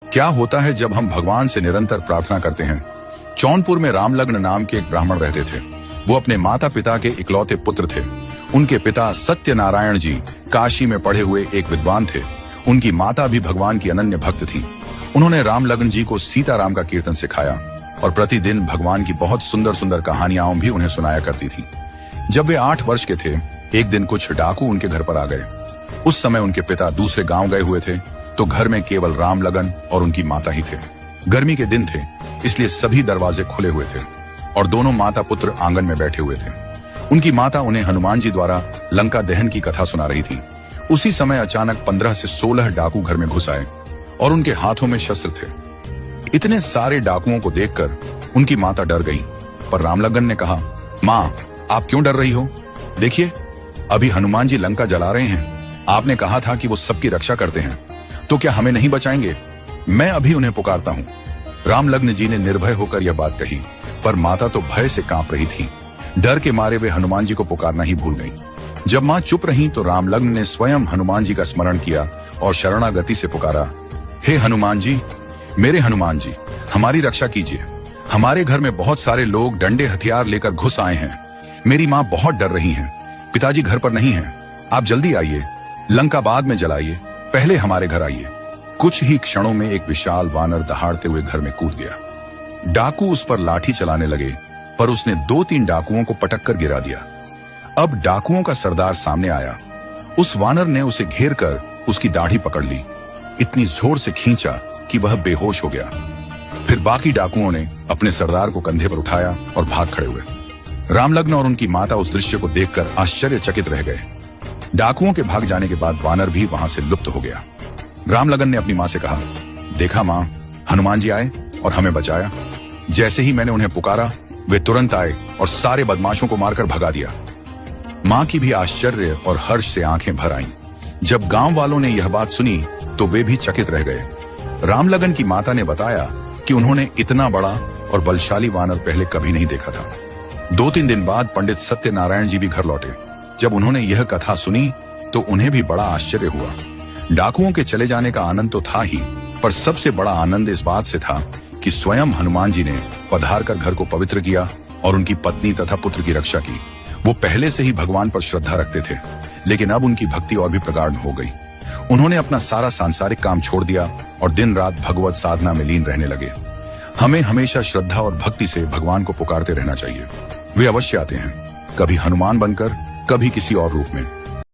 क्या होता है जब हम भगवान से निरंतर प्रार्थना करते हैं। जौनपुर में रामलग्न नाम के एक ब्राह्मण रहते थे। वो अपने माता पिता के इकलौते पुत्र थे। उनके पिता सत्यनारायण जी काशी में पढ़े हुए एक विद्वान थे। उनकी माता भी भगवान की अनन्य भक्त थी। उन्होंने रामलग्न जी को सीताराम का कीर्तन सिखाया और प्रतिदिन भगवान की बहुत सुंदर सुंदर कहानियां भी उन्हें सुनाया करती थी। जब वे 8 वर्ष के थे, एक दिन कुछ डाकू उनके घर पर आ गए। उस समय उनके पिता दूसरे गांव गए हुए थे, तो घर में केवल रामलगन और उनकी माता ही थे। गर्मी के दिन थे, इसलिए सभी दरवाजे खुले हुए थे और दोनों माता पुत्र आंगन में बैठे हुए थे। उनकी माता उन्हें हनुमान जी द्वारा लंका दहन की कथा सुना रही थी। उसी समय अचानक 15 से 16 डाकू घर में घुस आए और उनके हाथों में शस्त्र थे। इतने सारे डाकुओं को देखकर उनकी माता डर गई, पर रामलगन ने कहा, माँ, आप क्यों डर रही हो? देखिए, अभी हनुमान जी लंका जला रहे हैं। आपने कहा था कि वो सबकी रक्षा करते हैं, तो क्या हमें नहीं बचाएंगे? मैं अभी उन्हें पुकारता हूँ। रामलग्न जी ने निर्भय होकर यह बात कही, पर माता तो भय से कांप रही थी। डर के मारे वे हनुमान जी को पुकारना ही भूल गईं। जब माँ चुप रही तो रामलग्न ने स्वयं हनुमान जी का स्मरण किया और शरणागति से पुकारा, हे हनुमान जी, मेरे हनुमान जी, हमारी रक्षा कीजिए। हमारे घर में बहुत सारे लोग डंडे हथियार लेकर घुस आए हैं। मेरी माँ बहुत डर रही हैं। पिताजी घर पर नहीं हैं। आप जल्दी आइए, लंका बाद में जलाइए, पहले हमारे घर आइए। कुछ ही क्षणों में एक विशाल वानर दहाड़ते हुए घर में कूद गया। डाकू उस पर लाठी चलाने लगे, पर उसने 2-3 डाकुओं को पटक कर गिरा दिया। अब डाकुओं का सरदार सामने आया। उस वानर ने उसे घेर कर उसकी दाढ़ी पकड़ ली। इतनी जोर से खींचा कि वह बेहोश हो गया। फिर बाकी डाकुओं ने अपने सरदार को कंधे पर उठाया और भाग खड़े हुए। रामलग्न और उनकी माता उस दृश्य को देखकर आश्चर्यचकित रह गए। डाकुओं के भाग जाने के बाद वानर भी वहां से लुप्त हो गया। रामलगन ने अपनी मां से कहा, देखा मां, हनुमान जी आए और हमें बचाया। जैसे ही मैंने उन्हें पुकारा, वे तुरंत आए और सारे बदमाशों को मारकर भगा दिया। मां की भी आश्चर्य और हर्ष से आंखें भर आईं। जब गांव वालों ने यह बात सुनी तो वे भी चकित रह गए। रामलगन की माता ने बताया कि उन्होंने इतना बड़ा और बलशाली वानर पहले कभी नहीं देखा था। 2-3 दिन बाद पंडित सत्यनारायण जी भी घर लौटे। जब उन्होंने यह कथा सुनी तो उन्हें भी बड़ा आश्चर्य हुआ। डाकुओं के चले जाने का आनंद तो था ही, पर सबसे बड़ा आनंद इस बात से था कि स्वयं हनुमान जी ने पधार कर घर को पवित्र किया और उनकी पत्नी तथा पुत्र की रक्षा की। वो पहले से ही भगवान पर श्रद्धा रखते थे, लेकिन अब उनकी भक्ति और भी प्रगाढ़ हो गई। उन्होंने अपना सारा सांसारिक काम छोड़ दिया और दिन रात भगवत साधना में लीन रहने लगे। हमें हमेशा श्रद्धा और भक्ति से भगवान को पुकारते रहना चाहिए। वे अवश्य आते हैं, कभी हनुमान बनकर, कभी किसी और रूप में।